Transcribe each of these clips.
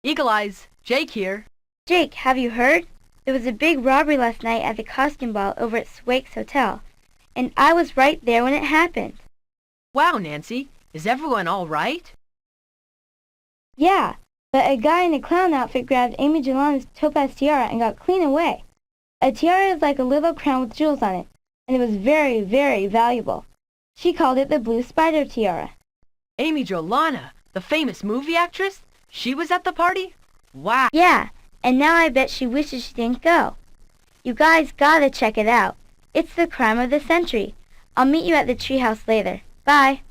Eagle Eyes, Jake here. Jake, have you heard? There was a big robbery last night at the costume ball over at Swank's hotel, and I was right there when it happened. Wow, Nancy, is everyone all right? Yeah, but a guy in a clown outfit grabbed Amy Jelana's topaz tiara and got clean away. A tiara is like a little crown with jewels on it, and it was very, very valuable. She called it the Blue Spider Tiara. Amy Jolana, the famous movie actress? She was at the party? Wow. Yeah, and now I bet she wishes she didn't go. You guys gotta check it out. It's the crime of the century. I'll meet you at the treehouse later. Bye.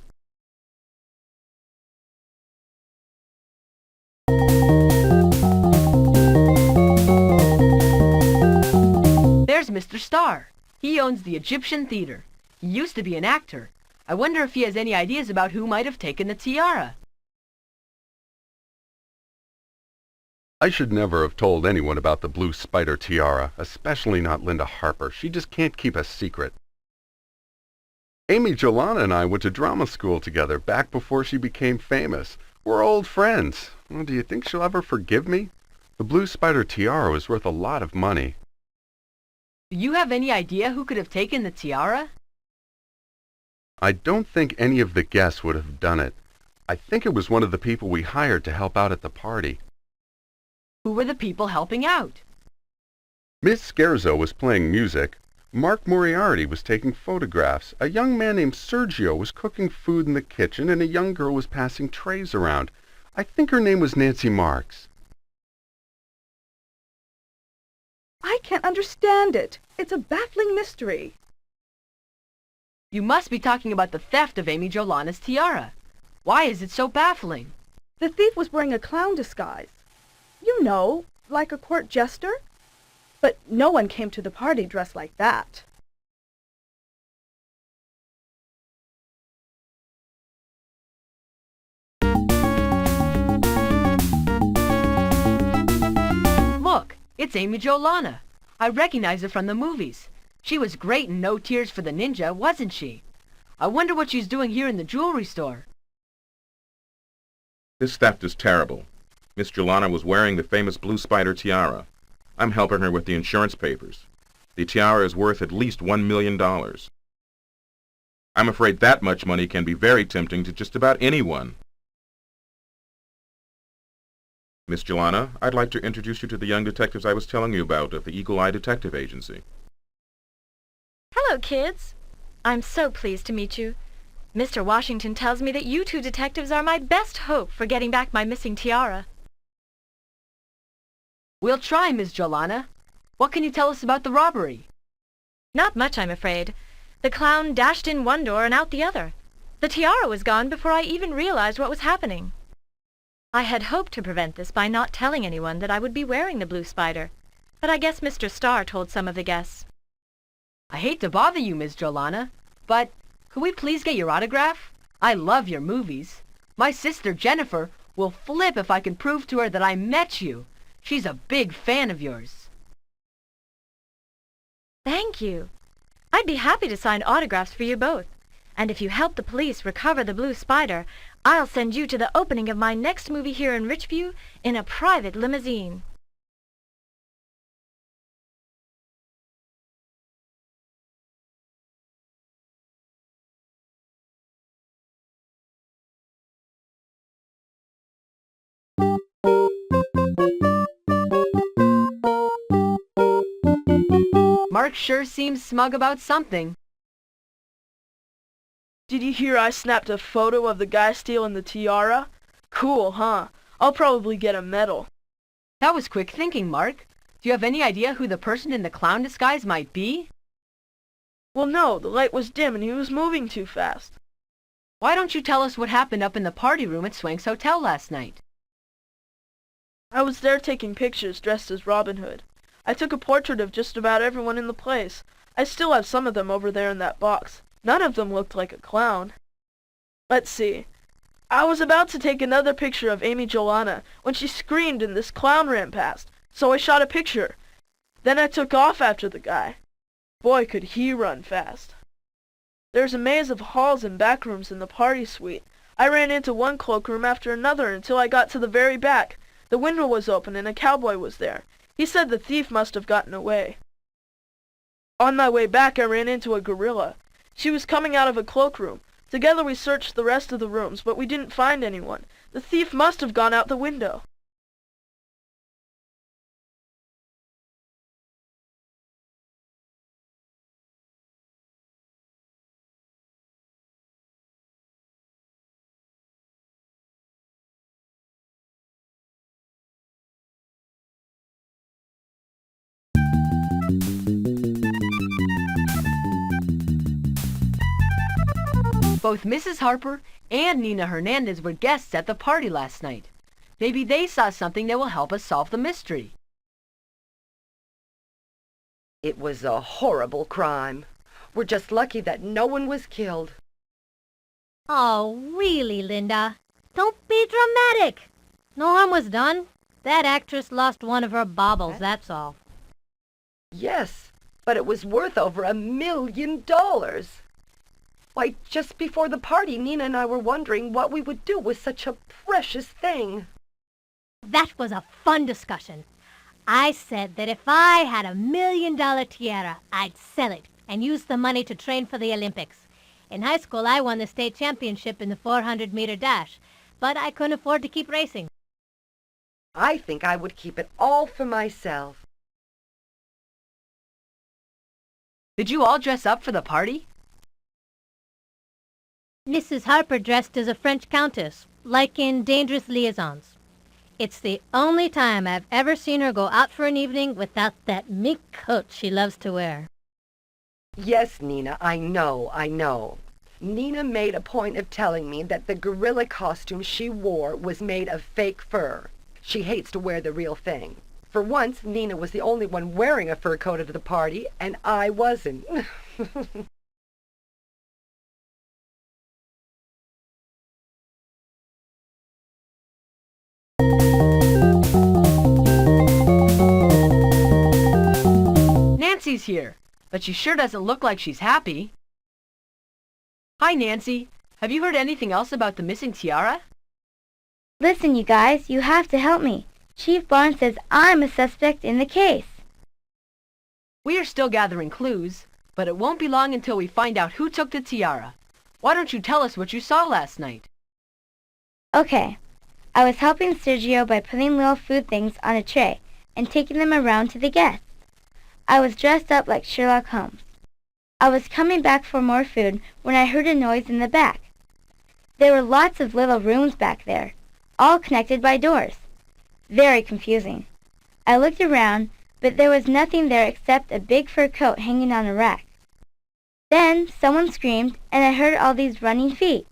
There's Mr. Starr. He owns the Egyptian Theater. He used to be an actor. I wonder if he has any ideas about who might have taken the tiara. I should never have told anyone about the Blue Spider tiara, especially not Linda Harper. She just can't keep a secret. Amy Jolana and I went to drama school together back before she became famous. We're old friends. Well, do you think she'll ever forgive me? The Blue Spider tiara was worth a lot of money. Do you have any idea who could have taken the tiara? I don't think any of the guests would have done it. I think it was one of the people we hired to help out at the party. Who were the people helping out? Miss Scherzo was playing music. Mark Moriarty was taking photographs. A young man named Sergio was cooking food in the kitchen, and a young girl was passing trays around. I think her name was Nancy Marks. I can't understand it. It's a baffling mystery. You must be talking about the theft of Amy Jolana's tiara. Why is it so baffling? The thief was wearing a clown disguise. You know, like a court jester. But no one came to the party dressed like that. Look, it's Amy Jolana. I recognize her from the movies. She was great in No Tears for the Ninja, wasn't she? I wonder what she's doing here in the jewelry store. This theft is terrible. Miss Jolana was wearing the famous Blue Spider tiara. I'm helping her with the insurance papers. The tiara is worth at least $1 million. I'm afraid that much money can be very tempting to just about anyone. Miss Jolana, I'd like to introduce you to the young detectives I was telling you about of the Eagle Eye Detective Agency. Hello, kids. I'm so pleased to meet you. Mr. Washington tells me that you two detectives are my best hope for getting back my missing tiara. We'll try, Miss Jolana. What can you tell us about the robbery? Not much, I'm afraid. The clown dashed in one door and out the other. The tiara was gone before I even realized what was happening. I had hoped to prevent this by not telling anyone that I would be wearing the Blue Spider, but I guess Mr. Starr told some of the guests. I hate to bother you, Miss Jolana, but could we please get your autograph? I love your movies. My sister Jennifer will flip if I can prove to her that I met you. She's a big fan of yours. Thank you. I'd be happy to sign autographs for you both. And if you help the police recover the Blue Spider, I'll send you to the opening of my next movie here in Richview in a private limousine. Mark sure seems smug about something. Did you hear I snapped a photo of the guy stealing the tiara? Cool, huh? I'll probably get a medal. That was quick thinking, Mark. Do you have any idea who the person in the clown disguise might be? Well, no, the light was dim and he was moving too fast. Why don't you tell us what happened up in the party room at Swank's hotel last night? I was there taking pictures dressed as Robin Hood. I took a portrait of just about everyone in the place. I still have some of them over there in that box. None of them looked like a clown. Let's see. I was about to take another picture of Amy Jolana when she screamed and this clown ran past, so I shot a picture. Then I took off after the guy. Boy, could he run fast. There's a maze of halls and back rooms in the party suite. I ran into one cloakroom after another until I got to the very back. The window was open and a cowboy was there. He said the thief must have gotten away. On my way back, I ran into a gorilla. She was coming out of a cloakroom. Together we searched the rest of the rooms, but we didn't find anyone. The thief must have gone out the window. Both Mrs. Harper and Nina Hernandez were guests at the party last night. Maybe they saw something that will help us solve the mystery. It was a horrible crime. We're just lucky that no one was killed. Oh, really, Linda? Don't be dramatic. No harm was done. That actress lost one of her baubles, that's all. Yes, but it was worth over $1 million. Why, just before the party, Nina and I were wondering what we would do with such a precious thing. That was a fun discussion. I said that if I had $1 million tiara, I'd sell it and use the money to train for the Olympics. In high school, I won the state championship in the 400-meter dash, but I couldn't afford to keep racing. I think I would keep it all for myself. Did you all dress up for the party? Mrs. Harper dressed as a French countess, like in Dangerous Liaisons. It's the only time I've ever seen her go out for an evening without that mink coat she loves to wear. Yes, Nina, I know. Nina made a point of telling me that the gorilla costume she wore was made of fake fur. She hates to wear the real thing. For once, Nina was the only one wearing a fur coat at the party, and I wasn't. Nancy's here, but she sure doesn't look like she's happy. Hi, Nancy. Have you heard anything else about the missing tiara? Listen, you guys, you have to help me. Chief Barnes says I'm a suspect in the case. We are still gathering clues, but it won't be long until we find out who took the tiara. Why don't you tell us what you saw last night? Okay. I was helping Sergio by putting little food things on a tray and taking them around to the guests. I was dressed up like Sherlock Holmes. I was coming back for more food when I heard a noise in the back. There were lots of little rooms back there, all connected by doors. Very confusing. I looked around, but there was nothing there except a big fur coat hanging on a rack. Then someone screamed, and I heard all these running feet.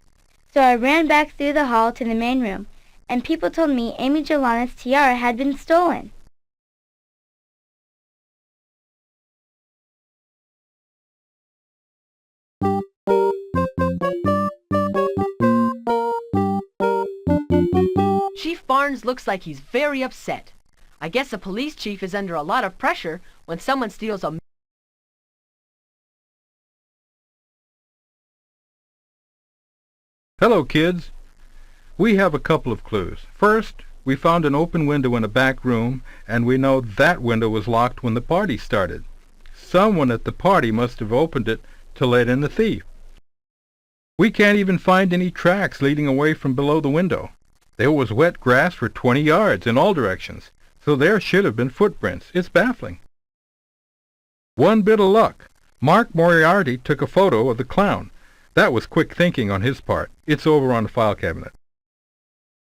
So I ran back through the hall to the main room, and people told me Amy Jolana's tiara had been stolen. Chief Barnes looks like he's very upset. I guess the police chief is under a lot of pressure when someone steals a... Hello, kids. We have a couple of clues. First, we found an open window in a back room, and we know that window was locked when the party started. Someone at the party must have opened it to let in the thief. We can't even find any tracks leading away from below the window. There was wet grass for 20 yards in all directions, so there should have been footprints. It's baffling. One bit of luck. Mark Moriarty took a photo of the clown. That was quick thinking on his part. It's over on the file cabinet.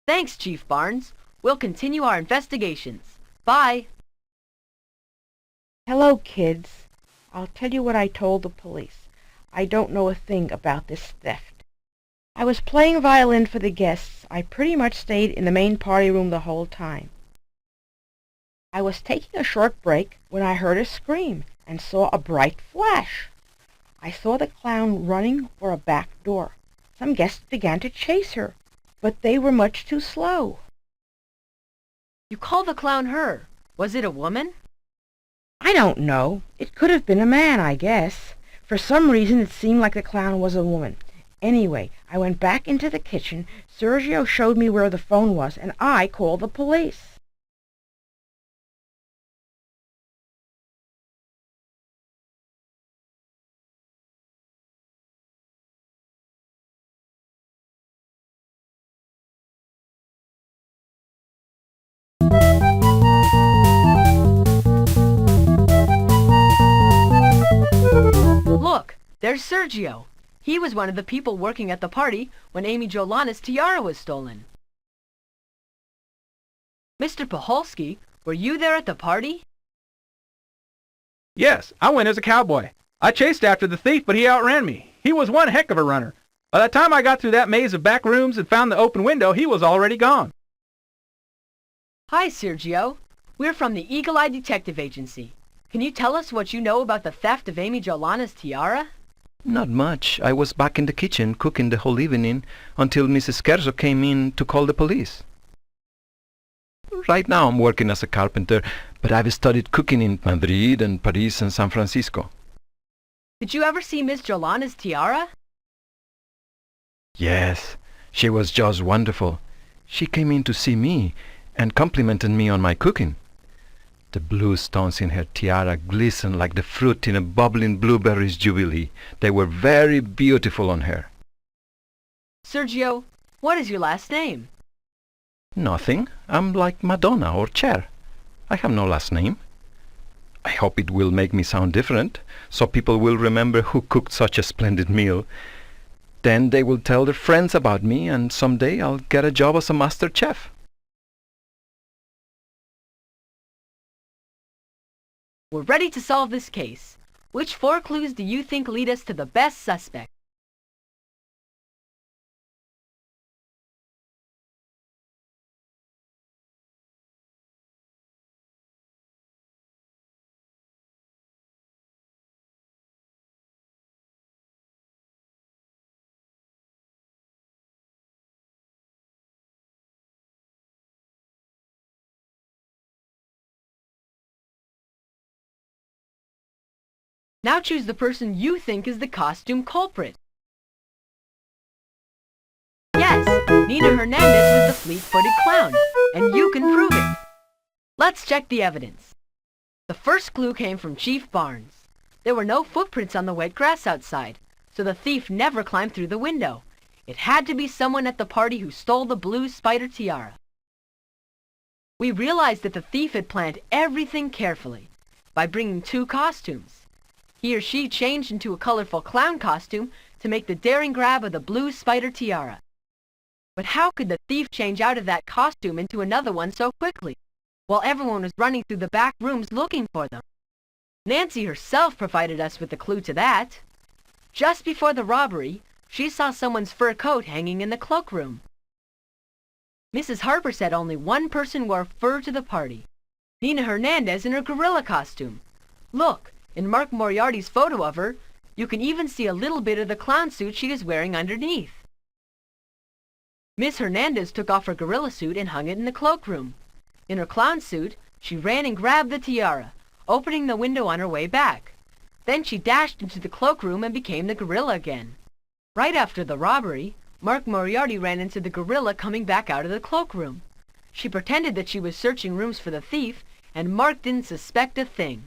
Thanks, Chief Barnes. We'll continue our investigations. Bye. Hello, kids. I'll tell you what I told the police. I don't know a thing about this theft. I was playing violin for the guests. I pretty much stayed in the main party room the whole time. I was taking a short break when I heard a scream and saw a bright flash. I saw the clown running for a back door. Some guests began to chase her, but they were much too slow. You call the clown her. Was it a woman? I don't know. It could have been a man, I guess. For some reason, it seemed like the clown was a woman. Anyway, I went back into the kitchen. Sergio showed me where the phone was, and I called the police. There's Sergio. He was one of the people working at the party when Amy Jolana's tiara was stolen. Mr. Paholsky, were you there at the party? Yes, I went as a cowboy. I chased after the thief, but he outran me. He was one heck of a runner. By the time I got through that maze of back rooms and found the open window, he was already gone. Hi, Sergio. We're from the Eagle Eye Detective Agency. Can you tell us what you know about the theft of Amy Jolana's tiara? Not much. I was back in the kitchen cooking the whole evening until Mrs. Scherzo came in to call the police. Right now I'm working as a carpenter, but I've studied cooking in Madrid and Paris and San Francisco. Did you ever see Miss Jolana's tiara? Yes, she was just wonderful. She came in to see me and complimented me on my cooking. The blue stones in her tiara glistened like the fruit in a bubbling blueberries jubilee. They were very beautiful on her. Sergio, what is your last name? Nothing. I'm like Madonna or Cher. I have no last name. I hope it will make me sound different, so people will remember who cooked such a splendid meal. Then they will tell their friends about me, and someday I'll get a job as a master chef. We're ready to solve this case. Which 4 clues do you think lead us to the best suspect? Now choose the person you think is the costume culprit. Yes, Nina Hernandez was the fleet-footed clown, and you can prove it. Let's check the evidence. The first clue came from Chief Barnes. There were no footprints on the wet grass outside, so the thief never climbed through the window. It had to be someone at the party who stole the blue spider tiara. We realized that the thief had planned everything carefully by bringing 2 costumes. He or she changed into a colorful clown costume to make the daring grab of the blue spider tiara. But how could the thief change out of that costume into another one so quickly, while everyone was running through the back rooms looking for them? Nancy herself provided us with the clue to that. Just before the robbery, she saw someone's fur coat hanging in the cloakroom. Mrs. Harper said only one person wore fur to the party, Nina Hernandez in her gorilla costume. Look, in Mark Moriarty's photo of her, you can even see a little bit of the clown suit she is wearing underneath. Miss Hernandez took off her gorilla suit and hung it in the cloakroom. In her clown suit, she ran and grabbed the tiara, opening the window on her way back. Then she dashed into the cloakroom and became the gorilla again. Right after the robbery, Mark Moriarty ran into the gorilla coming back out of the cloakroom. She pretended that she was searching rooms for the thief, and Mark didn't suspect a thing.